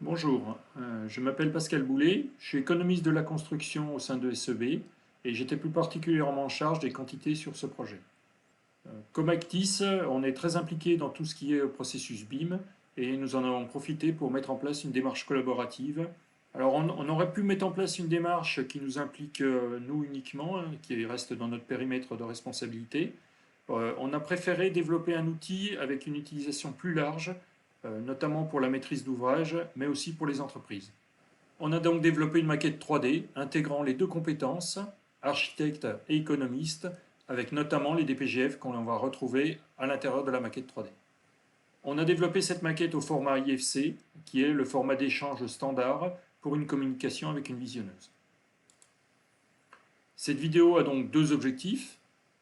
Bonjour, je m'appelle Pascal Boulet, je suis économiste de la construction au sein de SEB et j'étais plus particulièrement en charge des quantités sur ce projet. Comme Actis, on est très impliqué dans tout ce qui est processus BIM et nous en avons profité pour mettre en place une démarche collaborative. Alors on aurait pu mettre en place une démarche qui nous implique nous uniquement, qui reste dans notre périmètre de responsabilité. On a préféré développer un outil avec une utilisation plus large, notamment pour la maîtrise d'ouvrage, mais aussi pour les entreprises. On a donc développé une maquette 3D intégrant les deux compétences, architecte et économiste, avec notamment les DPGF qu'on va retrouver à l'intérieur de la maquette 3D. On a développé cette maquette au format IFC, qui est le format d'échange standard pour une communication avec une visionneuse. Cette vidéo a donc deux objectifs.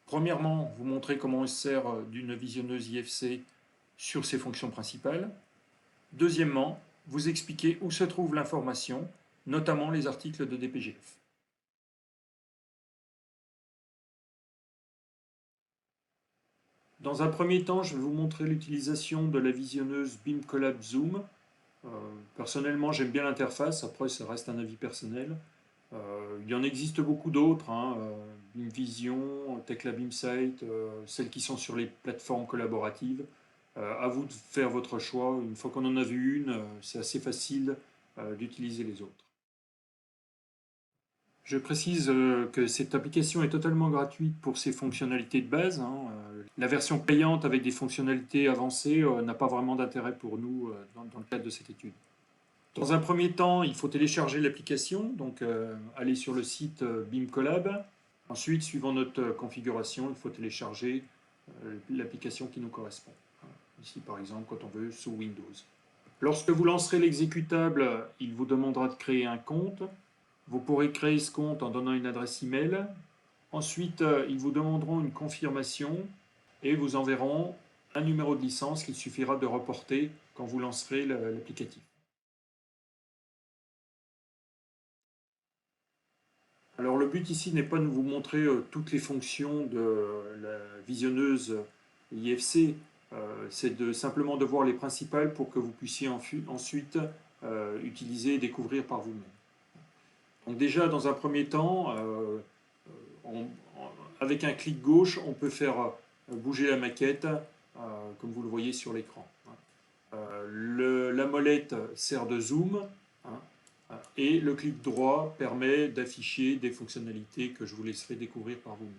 Premièrement, vous montrer comment on se sert d'une visionneuse IFC sur ses fonctions principales. Deuxièmement, vous expliquer où se trouve l'information, notamment les articles de DPGF. Dans un premier temps, je vais vous montrer l'utilisation de la visionneuse BIM Collab Zoom. Personnellement, j'aime bien l'interface, après ça reste un avis personnel. Il y en existe beaucoup d'autres, BIM Vision, Tekla BIMsite, celles qui sont sur les plateformes collaboratives. À vous de faire votre choix. Une fois qu'on en a vu une, c'est assez facile d'utiliser les autres. Je précise que cette application est totalement gratuite pour ses fonctionnalités de base. La version payante avec des fonctionnalités avancées n'a pas vraiment d'intérêt pour nous dans le cadre de cette étude. Dans un premier temps, il faut télécharger l'application, donc aller sur le site BIM Collab. Ensuite, suivant notre configuration, il faut télécharger l'application qui nous correspond. Ici, par exemple, quand on veut sous Windows. Lorsque vous lancerez l'exécutable, il vous demandera de créer un compte. Vous pourrez créer ce compte en donnant une adresse email. Ensuite, ils vous demanderont une confirmation et vous enverront un numéro de licence qu'il suffira de reporter quand vous lancerez l'applicatif. Alors le but ici n'est pas de vous montrer toutes les fonctions de la visionneuse IFC, c'est simplement de voir les principales pour que vous puissiez ensuite utiliser et découvrir par vous-même. Donc déjà, dans un premier temps, avec un clic gauche, on peut faire bouger la maquette, comme vous le voyez sur l'écran. La molette sert de zoom, et le clic droit permet d'afficher des fonctionnalités que je vous laisserai découvrir par vous-même.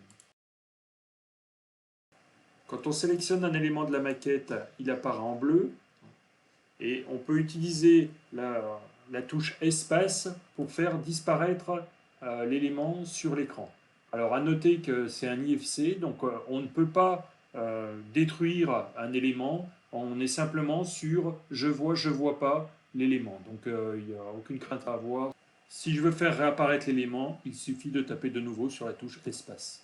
Quand on sélectionne un élément de la maquette, il apparaît en bleu, et on peut utiliser la touche espace pour faire disparaître l'élément sur l'écran. Alors à noter que c'est un IFC, donc on ne peut pas détruire un élément, on est simplement sur je vois pas l'élément, donc il n'y a aucune crainte à avoir. Si je veux faire réapparaître l'élément, il suffit de taper de nouveau sur la touche espace.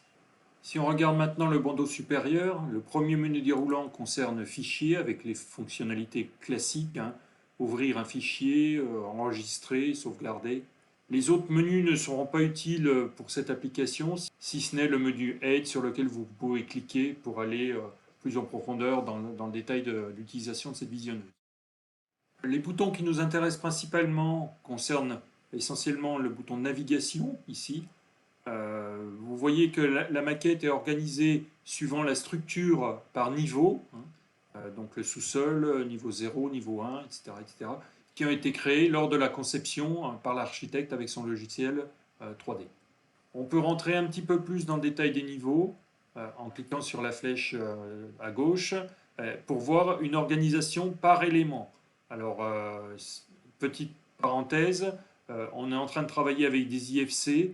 Si on regarde maintenant le bandeau supérieur, le premier menu déroulant concerne Fichier avec les fonctionnalités classiques, ouvrir un fichier, enregistrer, sauvegarder. Les autres menus ne seront pas utiles pour cette application, si ce n'est le menu Aide sur lequel vous pouvez cliquer pour aller plus en profondeur dans le détail de l'utilisation de cette visionneuse. Les boutons qui nous intéressent principalement concernent essentiellement le bouton Navigation, ici. Vous voyez que la maquette est organisée suivant la structure par niveau, donc le sous-sol, niveau 0, niveau 1, etc., qui ont été créés lors de la conception par l'architecte avec son logiciel 3D. On peut rentrer un petit peu plus dans le détail des niveaux en cliquant sur la flèche à gauche pour voir une organisation par élément. Alors, petite parenthèse, on est en train de travailler avec des IFC,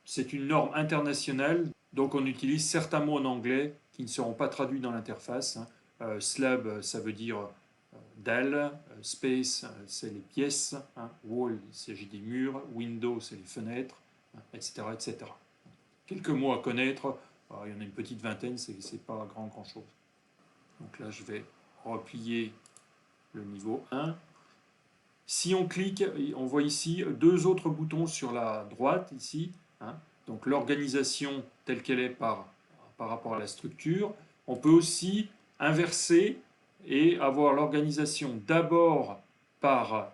c'est une norme internationale, donc on utilise certains mots en anglais qui ne seront pas traduits dans l'interface. Slab, ça veut dire dalle, space, c'est les pièces, wall, il s'agit des murs, window, c'est les fenêtres, etc., etc. Quelques mots à connaître, il y en a une petite vingtaine, c'est pas grand chose. Donc là, je vais replier le niveau 1. Si on clique, on voit ici deux autres boutons sur la droite, ici. Donc l'organisation telle qu'elle est par rapport à la structure. On peut aussi inverser et avoir l'organisation d'abord par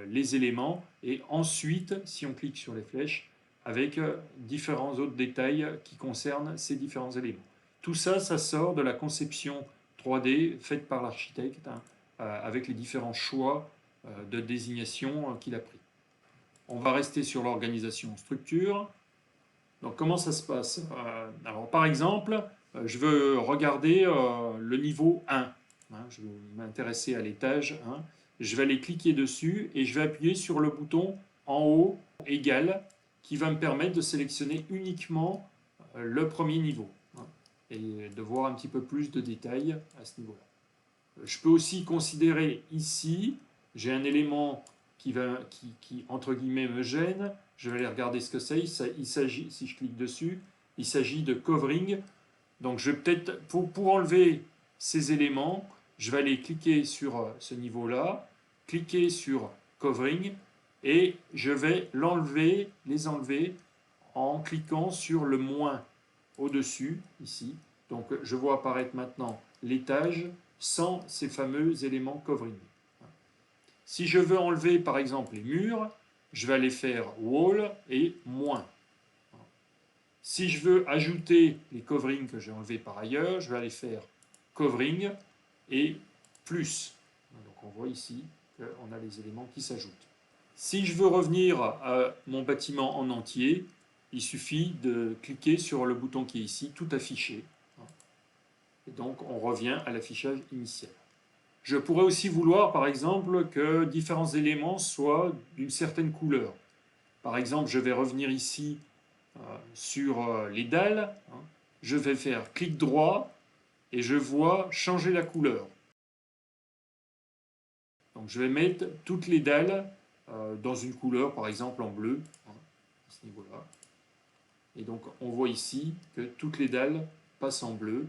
les éléments, et ensuite, si on clique sur les flèches, avec différents autres détails qui concernent ces différents éléments. Tout ça, ça sort de la conception 3D faite par l'architecte, hein, avec les différents choix de désignation qu'il a pris. On va rester sur l'organisation structure. Donc comment ça se passe? Alors par exemple, je veux regarder le niveau 1. Hein, je veux m'intéresser à l'étage 1. Je vais aller cliquer dessus et je vais appuyer sur le bouton en haut égal qui va me permettre de sélectionner uniquement le premier niveau, hein, et de voir un petit peu plus de détails à ce niveau-là. Je peux aussi considérer ici, j'ai un élément qui entre guillemets me gêne, je vais aller regarder ce que c'est. Il s'agit, si je clique dessus, il s'agit de covering. Donc je vais peut-être, pour enlever ces éléments, je vais aller cliquer sur ce niveau-là, cliquer sur covering, et je vais les enlever en cliquant sur le moins au-dessus, ici. Donc je vois apparaître maintenant l'étage sans ces fameux éléments covering. Si je veux enlever par exemple les murs, je vais aller faire wall et moins. Si je veux ajouter les coverings que j'ai enlevés par ailleurs, je vais aller faire covering et plus. Donc on voit ici qu'on a les éléments qui s'ajoutent. Si je veux revenir à mon bâtiment en entier, il suffit de cliquer sur le bouton qui est ici, tout afficher. Et donc on revient à l'affichage initial. Je pourrais aussi vouloir, par exemple, que différents éléments soient d'une certaine couleur. Par exemple, je vais revenir ici sur les dalles. Hein. Je vais faire clic droit et je vois changer la couleur. Donc je vais mettre toutes les dalles dans une couleur, par exemple en bleu, hein, à ce niveau-là. Et donc on voit ici que toutes les dalles passent en bleu,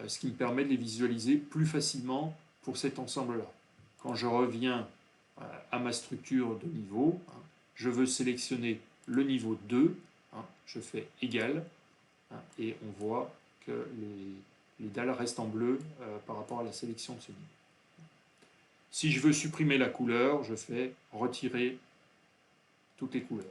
ce qui me permet de les visualiser plus facilement pour cet ensemble-là. Quand je reviens à ma structure de niveau, hein, je veux sélectionner le niveau 2, hein, je fais égal, hein, et on voit que les dalles restent en bleu par rapport à la sélection de ce niveau. Si je veux supprimer la couleur, je fais retirer toutes les couleurs.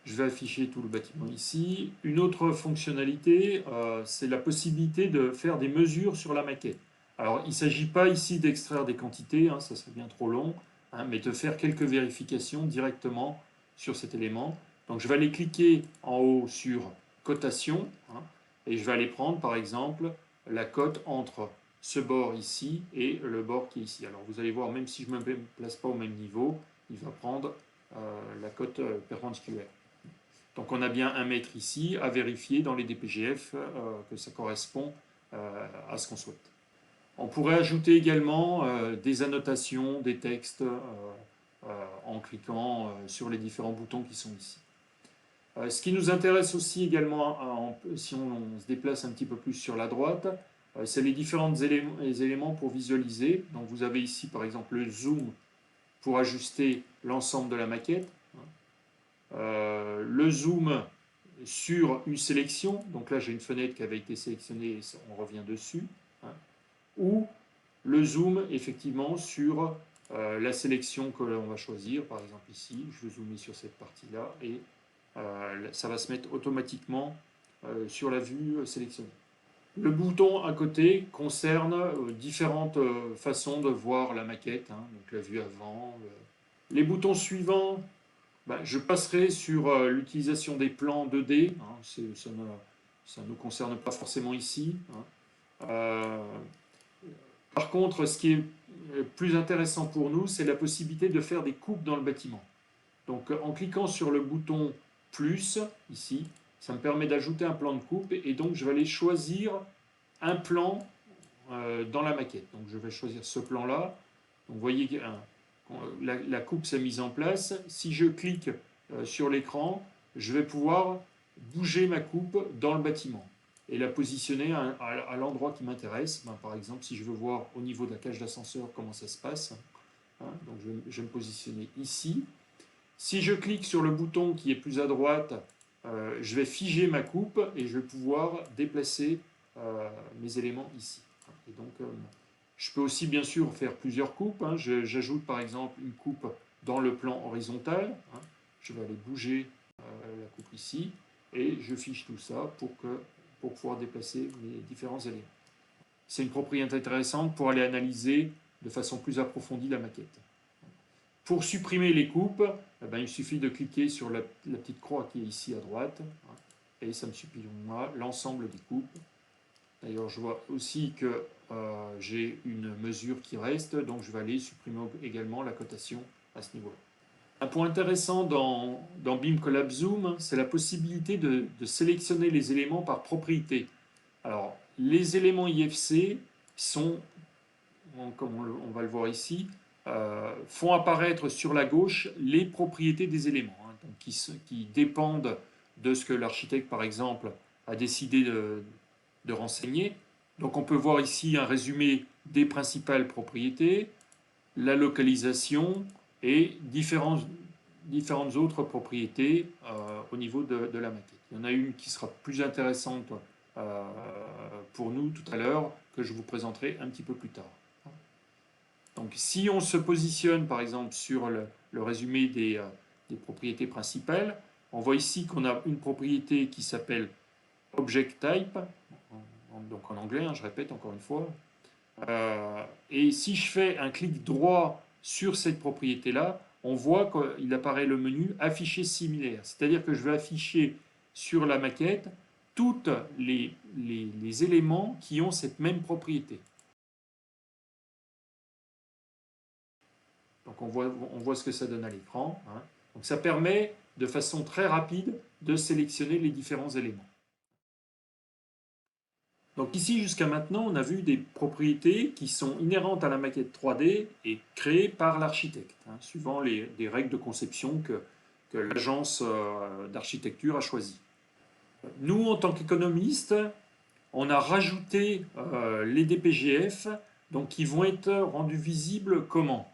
Je vais afficher tout le bâtiment ici. Une autre fonctionnalité, c'est la possibilité de faire des mesures sur la maquette. Alors, il ne s'agit pas ici d'extraire des quantités, hein, ça serait bien trop long, hein, mais de faire quelques vérifications directement sur cet élément. Donc, je vais aller cliquer en haut sur cotation, hein, et je vais aller prendre, par exemple, la cote entre ce bord ici et le bord qui est ici. Alors, vous allez voir, même si je ne me place pas au même niveau, il va prendre la cote perpendiculaire. Donc on a bien 1 mètre ici à vérifier dans les DPGF que ça correspond à ce qu'on souhaite. On pourrait ajouter également des annotations, des textes en cliquant sur les différents boutons qui sont ici. Ce qui nous intéresse aussi également, si on se déplace un petit peu plus sur la droite, c'est les différents éléments pour visualiser. Donc vous avez ici par exemple le zoom pour ajuster l'ensemble de la maquette. Le zoom sur une sélection, donc là j'ai une fenêtre qui avait été sélectionnée et on revient dessus, hein, ou le zoom effectivement sur la sélection que l'on va choisir, par exemple ici, je vais zoomer sur cette partie-là et ça va se mettre automatiquement sur la vue sélectionnée. Le bouton à côté concerne différentes façons de voir la maquette, hein, donc la vue avant. Les boutons suivants, je passerai sur l'utilisation des plans 2D, hein, ça ne nous concerne pas forcément ici. Hein. Par contre, ce qui est plus intéressant pour nous, c'est la possibilité de faire des coupes dans le bâtiment. Donc en cliquant sur le bouton plus, ici, ça me permet d'ajouter un plan de coupe et donc je vais aller choisir un plan dans la maquette. Donc je vais choisir ce plan-là. Donc vous voyez la coupe s'est mise en place. Si je clique sur l'écran, je vais pouvoir bouger ma coupe dans le bâtiment et la positionner à l'endroit qui m'intéresse. Par exemple, si je veux voir au niveau de la cage d'ascenseur comment ça se passe, hein, donc je vais me positionner ici. Si je clique sur le bouton qui est plus à droite, je vais figer ma coupe et je vais pouvoir déplacer mes éléments ici. Et donc, Je peux aussi bien sûr faire plusieurs coupes, hein. J'ajoute par exemple une coupe dans le plan horizontal, hein. Je vais aller bouger la coupe ici, et je fiche tout ça pour pouvoir déplacer mes différents éléments. C'est une propriété intéressante pour aller analyser de façon plus approfondie la maquette. Pour supprimer les coupes, eh ben, il suffit de cliquer sur la petite croix qui est ici à droite, hein, et ça me supprimera l'ensemble des coupes. D'ailleurs, je vois aussi que j'ai une mesure qui reste, donc je vais aller supprimer également la cotation à ce niveau-là. Un point intéressant dans BIM Collab Zoom, c'est la possibilité de sélectionner les éléments par propriété. Alors, les éléments IFC sont, comme on va le voir ici, font apparaître sur la gauche les propriétés des éléments, hein, donc qui dépendent de ce que l'architecte, par exemple, a décidé de renseigner. Donc on peut voir ici un résumé des principales propriétés, la localisation et différentes autres propriétés au niveau de la maquette. Il y en a une qui sera plus intéressante pour nous tout à l'heure, que je vous présenterai un petit peu plus tard. Donc si on se positionne par exemple sur le résumé des propriétés principales, on voit ici qu'on a une propriété qui s'appelle Object Type, donc en anglais, hein, je répète encore une fois. Et si je fais un clic droit sur cette propriété-là, on voit qu'il apparaît le menu Afficher similaire. C'est-à-dire que je vais afficher sur la maquette tous les éléments qui ont cette même propriété. Donc on voit ce que ça donne à l'écran, hein. Donc ça permet de façon très rapide de sélectionner les différents éléments. Donc ici, jusqu'à maintenant, on a vu des propriétés qui sont inhérentes à la maquette 3D et créées par l'architecte, hein, suivant des règles de conception que l'agence d'architecture a choisies. Nous, en tant qu'économistes, on a rajouté les DPGF, donc qui vont être rendus visibles comment?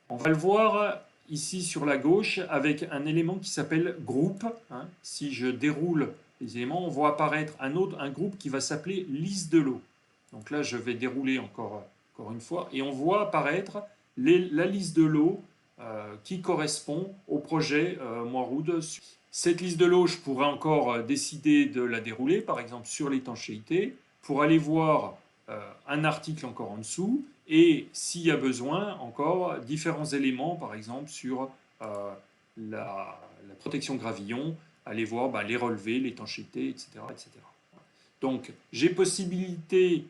On va le voir ici sur la gauche avec un élément qui s'appelle groupe, hein. Si je déroule les éléments, on voit apparaître un groupe qui va s'appeler liste de lots. Donc là, je vais dérouler encore une fois, et on voit apparaître la liste de lots qui correspond au projet Moiroud. Cette liste de lots, je pourrais encore décider de la dérouler, par exemple sur l'étanchéité, pour aller voir un article encore en dessous, et s'il y a besoin, encore différents éléments, par exemple sur la protection gravillon, aller voir les relevés, l'étanchéité, etc., etc. Donc j'ai possibilité,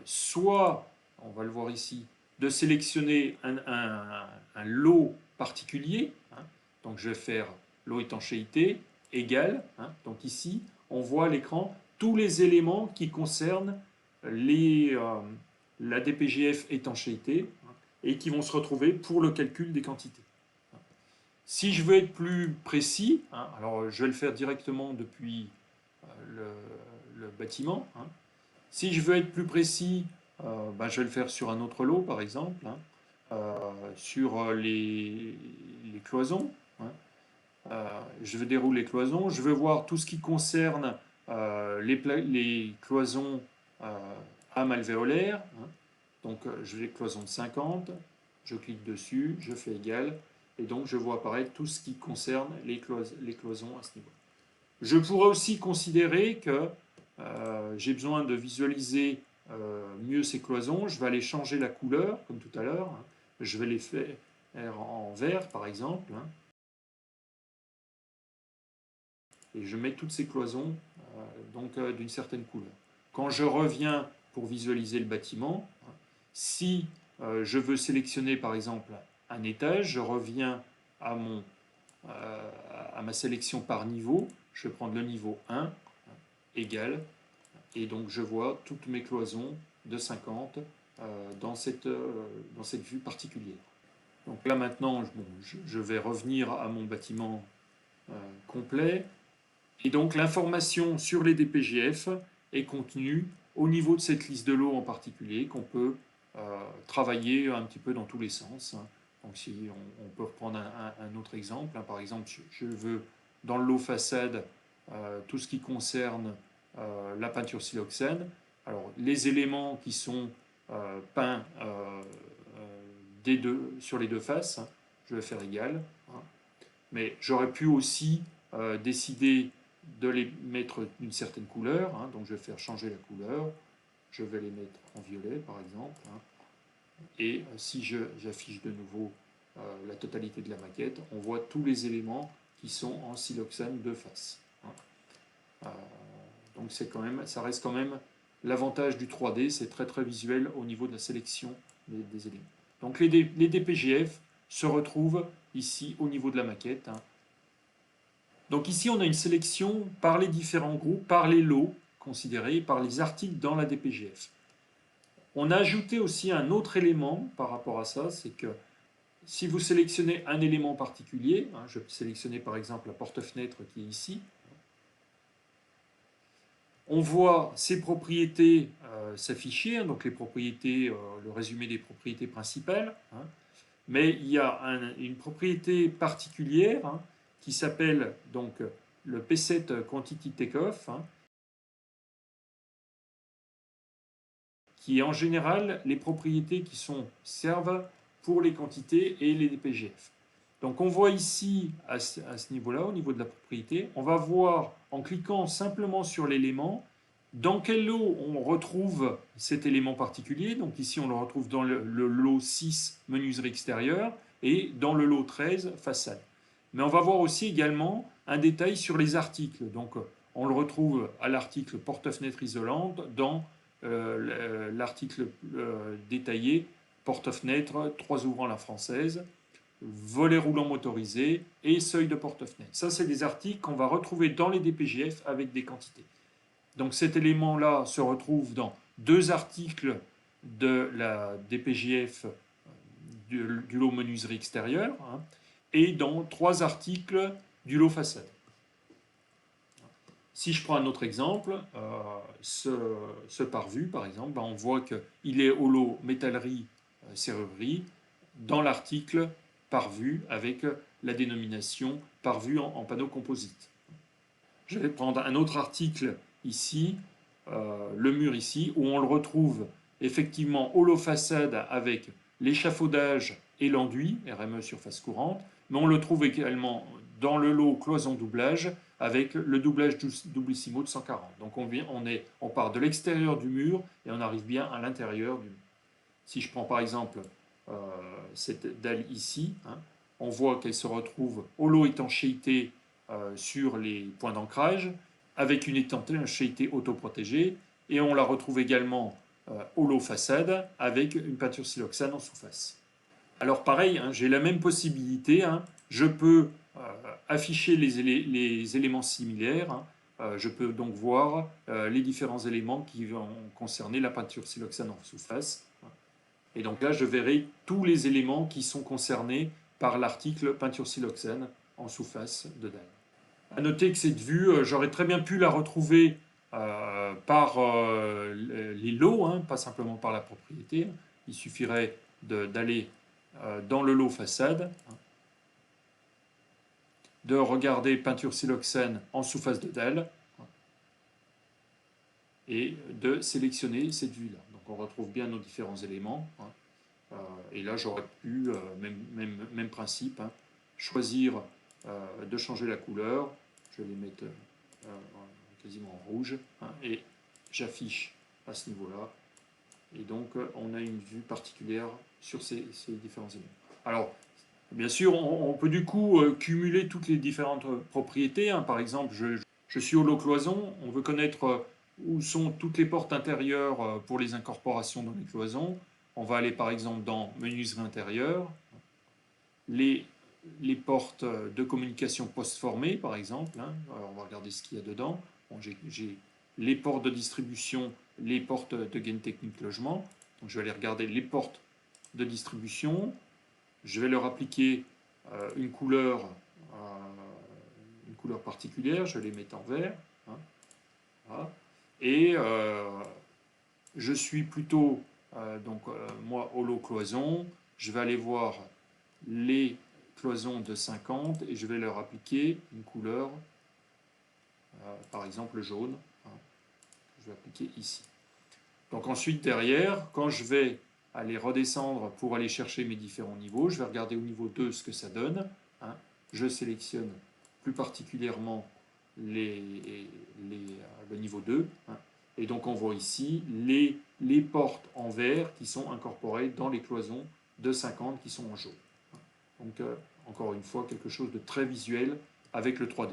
soit, on va le voir ici, de sélectionner un lot particulier, hein. Donc je vais faire lot étanchéité égale, hein. Donc ici, on voit à l'écran tous les éléments qui concernent la DPGF étanchéité, hein, et qui vont se retrouver pour le calcul des quantités. Si je veux être plus précis, hein, alors je vais le faire directement depuis le bâtiment, hein. Si je veux être plus précis, je vais le faire sur un autre lot, par exemple, hein, sur les cloisons, hein. Je vais dérouler les cloisons, je veux voir tout ce qui concerne les cloisons âme alvéolaire, hein. Donc je vais cloison de 50, je clique dessus, je fais égal, et donc je vois apparaître tout ce qui concerne les cloisons à ce niveau. Je pourrais aussi considérer que j'ai besoin de visualiser mieux ces cloisons. Je vais aller changer la couleur, comme tout à l'heure, hein. Je vais les faire en vert, par exemple, hein. Et je mets toutes ces cloisons d'une certaine couleur. Quand je reviens pour visualiser le bâtiment, hein, si je veux sélectionner par exemple un étage, je reviens à ma sélection par niveau, je vais prendre le niveau 1, égal, et donc je vois toutes mes cloisons de 50 dans cette vue particulière. Donc là maintenant, je vais revenir à mon bâtiment complet, et donc l'information sur les DPGF est contenue au niveau de cette liste de lots en particulier, qu'on peut travailler un petit peu dans tous les sens. Donc si on peut reprendre un autre exemple, hein. Par exemple, je veux dans le lot façade tout ce qui concerne la peinture siloxane. Alors les éléments qui sont peint sur les deux faces, hein. Je vais faire égal, hein. Mais j'aurais pu aussi décider de les mettre d'une certaine couleur, hein. Donc je vais faire changer la couleur, je vais les mettre en violet par exemple, hein. Et si j'affiche de nouveau la totalité de la maquette, on voit tous les éléments qui sont en siloxane de face, hein. Donc ça reste quand même l'avantage du 3D, c'est très très visuel au niveau de la sélection des éléments. Donc les DPGF se retrouvent ici au niveau de la maquette, hein. Donc ici on a une sélection par les différents groupes, par les lots considérés, par les articles dans la DPGF. On a ajouté aussi un autre élément par rapport à ça, c'est que si vous sélectionnez un élément particulier, hein, je peux sélectionner par exemple la porte-fenêtre qui est ici, on voit ces propriétés s'afficher, hein, donc les propriétés, le résumé des propriétés principales, hein, mais il y a une propriété particulière, hein, qui s'appelle donc le P7 Quantity Takeoff, hein, qui est en général les propriétés qui servent pour les quantités et les DPGF. Donc on voit ici, à ce niveau-là, au niveau de la propriété, on va voir, en cliquant simplement sur l'élément, dans quel lot on retrouve cet élément particulier. Donc ici, on le retrouve dans le lot 6, menuiserie extérieure, et dans le lot 13, façade. Mais on va voir aussi également un détail sur les articles. Donc on le retrouve à l'article porte-fenêtre isolante, dans l'article détaillé porte-fenêtre, 3 ouvrants à la française, volet roulant motorisé et seuil de porte-fenêtre. Ça, c'est des articles qu'on va retrouver dans les DPGF avec des quantités. Donc cet élément-là se retrouve dans 2 articles de la DPGF du lot menuiserie extérieure, hein, et dans 3 articles du lot façade. Si je prends un autre exemple, ce pare-vue, par exemple, on voit qu'il est au lot métallerie, serrurerie, dans l'article pare-vue avec la dénomination pare-vue en panneau composite. Je vais prendre un autre article ici, le mur ici, où on le retrouve effectivement au lot façade avec l'échafaudage et l'enduit, RME surface courante, mais on le trouve également dans le lot cloison doublage avec le doublage doublissimo de 140. Donc on part de l'extérieur du mur et on arrive bien à l'intérieur du mur. Si je prends par exemple cette dalle ici, hein, on voit qu'elle se retrouve au lot étanchéité sur les points d'ancrage, avec une étanchéité autoprotégée, et on la retrouve également au lot façade avec une peinture siloxane en sous-face. Alors pareil, hein, j'ai la même possibilité, hein, je peux afficher les éléments similaires, hein, je peux donc voir les différents éléments qui vont concerner la peinture siloxane en sous-face. Et donc là, je verrai tous les éléments qui sont concernés par l'article peinture siloxane en sous-face de dalle. A noter que cette vue, j'aurais très bien pu la retrouver par les lots, hein, pas simplement par la propriété. Il suffirait d'aller dans le lot façade, hein, de regarder peinture siloxane en sous-face de dalle, hein, et de sélectionner cette vue-là. Donc on retrouve bien nos différents éléments, hein. Et là, j'aurais pu, même principe, hein, choisir de changer la couleur. Je vais les mettre quasiment en rouge, hein, et j'affiche à ce niveau-là. Et donc, on a une vue particulière sur ces différents éléments. Alors, bien sûr, on peut du coup cumuler toutes les différentes propriétés, hein. Par exemple, je suis au lot cloison, on veut connaître où sont toutes les portes intérieures pour les incorporations dans les cloisons. On va aller par exemple dans menuiserie intérieure, les portes de communication post-formées par exemple, hein. Alors, on va regarder ce qu'il y a dedans. Bon, j'ai les portes de distribution, les portes de gaine technique logement. Donc je vais aller regarder les portes de distribution. Je vais leur appliquer une couleur particulière, je vais les mettre en vert, hein. Voilà. Et je suis plutôt moi au lot cloison, je vais aller voir les cloisons de 50 et je vais leur appliquer une couleur, par exemple jaune, hein, je vais appliquer ici. Donc ensuite, derrière, quand je vais aller redescendre pour aller chercher mes différents niveaux, je vais regarder au niveau 2 ce que ça donne. Hein. Je sélectionne plus particulièrement le niveau 2. Hein. Et donc on voit ici les portes en vert qui sont incorporées dans les cloisons de 50 qui sont en jaune. Donc encore une fois, quelque chose de très visuel avec le 3D.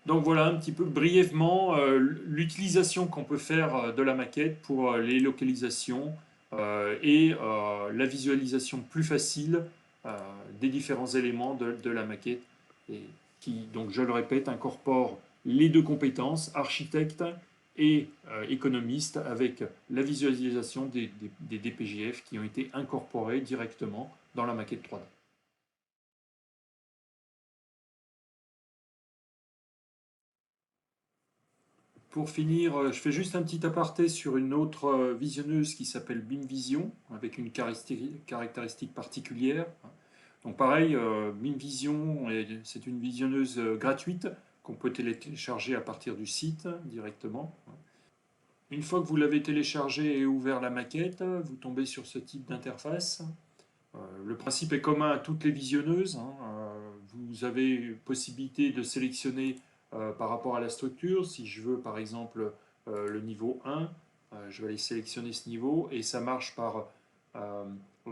Donc voilà un petit peu brièvement l'utilisation qu'on peut faire de la maquette pour les localisations et la visualisation plus facile des différents éléments de la maquette et qui, donc je le répète, incorpore les deux compétences, architecte et économiste, avec la visualisation des DPJF qui ont été incorporés directement dans la maquette 3D. Pour finir, je fais juste un petit aparté sur une autre visionneuse qui s'appelle BeamVision, avec une caractéristique particulière. Donc pareil, BeamVision, c'est une visionneuse gratuite qu'on peut télécharger à partir du site directement. Une fois que vous l'avez téléchargé et ouvert la maquette, vous tombez sur ce type d'interface. Le principe est commun à toutes les visionneuses. Vous avez possibilité de sélectionner par rapport à la structure. Si je veux par exemple le niveau 1, je vais aller sélectionner ce niveau et ça marche par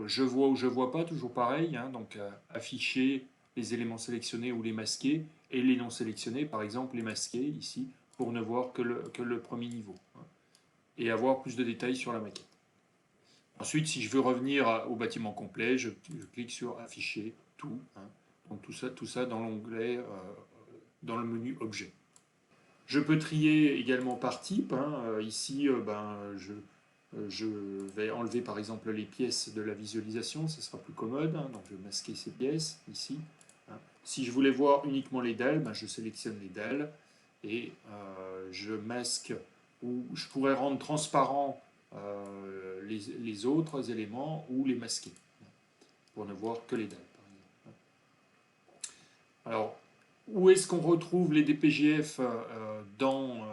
je vois ou je vois pas, toujours pareil. Donc afficher les éléments sélectionnés ou les masquer et les non sélectionnés, par exemple les masquer ici pour ne voir que le premier niveau et avoir plus de détails sur la maquette. Ensuite, si je veux revenir au bâtiment complet, je clique sur afficher tout. Donc tout ça dans l'onglet, dans le menu objet. Je peux trier également par type. Ici, je vais enlever par exemple les pièces de la visualisation, ce sera plus commode. Donc je vais masquer ces pièces ici. Si je voulais voir uniquement les dalles, je sélectionne les dalles et je masque, ou je pourrais rendre transparent les autres éléments ou les masquer pour ne voir que les dalles, par exemple. Alors, où est-ce qu'on retrouve les DPJF dans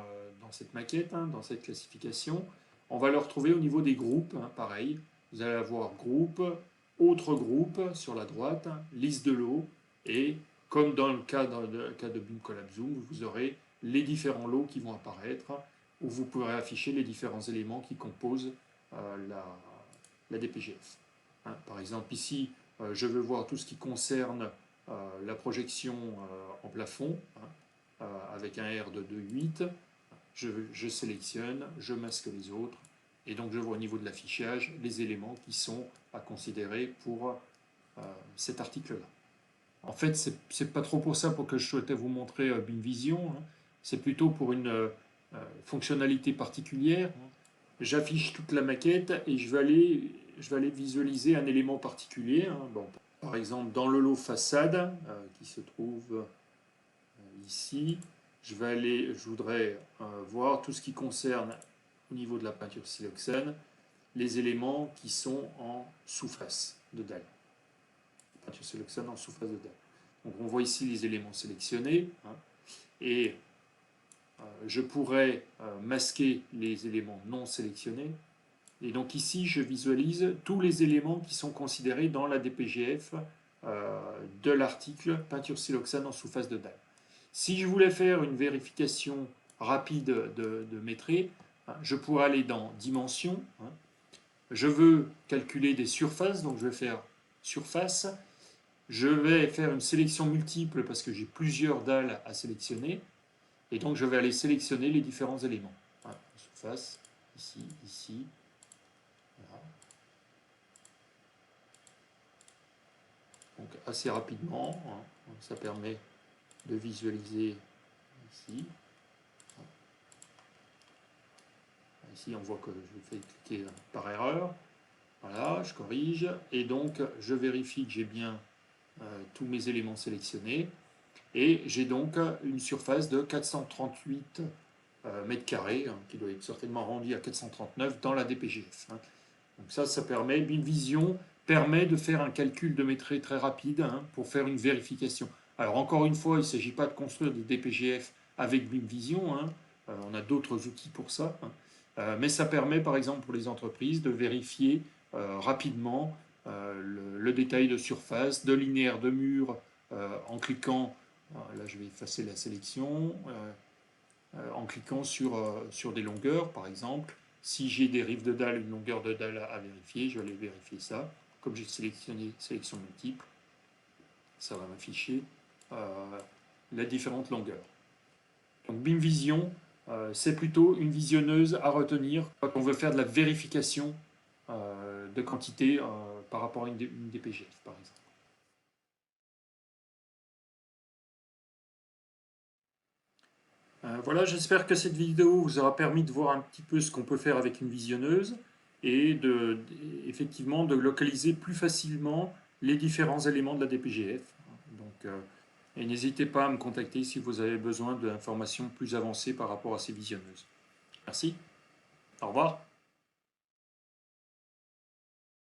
cette maquette, dans cette classification? On va le retrouver au niveau des groupes, pareil. Vous allez avoir groupe, autre groupe sur la droite, liste de lots, et comme dans le cas de Beam Collab Zoom, vous aurez les différents lots qui vont apparaître, où vous pourrez afficher les différents éléments qui composent la DPJF. Par exemple, ici, je veux voir tout ce qui concerne la projection en plafond, avec un R de 2,8. Je sélectionne, je masque les autres, et donc je vois au niveau de l'affichage les éléments qui sont à considérer pour cet article-là. En fait, c'est pas trop pour ça pour que je souhaitais vous montrer BeamVision, c'est plutôt pour une fonctionnalité particulière. J'affiche toute la maquette et je vais aller visualiser un élément particulier. Par exemple, dans le lot façade, qui se trouve ici, je voudrais voir tout ce qui concerne, au niveau de la peinture siloxane, les éléments qui sont en sous-face de dalle. Peinture siloxane en sous-face de dalle. Donc on voit ici les éléments sélectionnés, et je pourrais masquer les éléments non sélectionnés. Et donc ici, je visualise tous les éléments qui sont considérés dans la DPJF de l'article peinture siloxane en sous-face de dalle. Si je voulais faire une vérification rapide de métrée, je pourrais aller dans dimension. Je veux calculer des surfaces, donc je vais faire surface. Je vais faire une sélection multiple parce que j'ai plusieurs dalles à sélectionner. Et donc je vais aller sélectionner les différents éléments. Surface, ici, ici. Voilà. Donc assez rapidement, ça permet de visualiser ici. Ici on voit que je fais cliquer par erreur. Voilà, je corrige. Et donc je vérifie que j'ai bien tous mes éléments sélectionnés. Et j'ai donc une surface de 438 mètres carrés, qui doit être certainement arrondi à 439 dans la DPJF. Donc ça permet, BeamVision permet de faire un calcul de métrée très rapide pour faire une vérification. Alors encore une fois, il ne s'agit pas de construire des DPJF avec BeamVision. On a d'autres outils pour ça, mais ça permet par exemple pour les entreprises de vérifier rapidement le détail de surface, de linéaire de mur en cliquant, là je vais effacer la sélection, en cliquant sur des longueurs par exemple. Si j'ai des rives de dalle, une longueur de dalle à vérifier, je vais aller vérifier ça. Comme j'ai sélectionné sélection multiple, ça va m'afficher les différentes longueurs. Donc BIMvision, c'est plutôt une visionneuse à retenir quand on veut faire de la vérification de quantité par rapport à une DPGF, par exemple. Voilà, j'espère que cette vidéo vous aura permis de voir un petit peu ce qu'on peut faire avec une visionneuse et effectivement de localiser plus facilement les différents éléments de la DPGF. Donc, et n'hésitez pas à me contacter si vous avez besoin d'informations plus avancées par rapport à ces visionneuses. Merci, au revoir.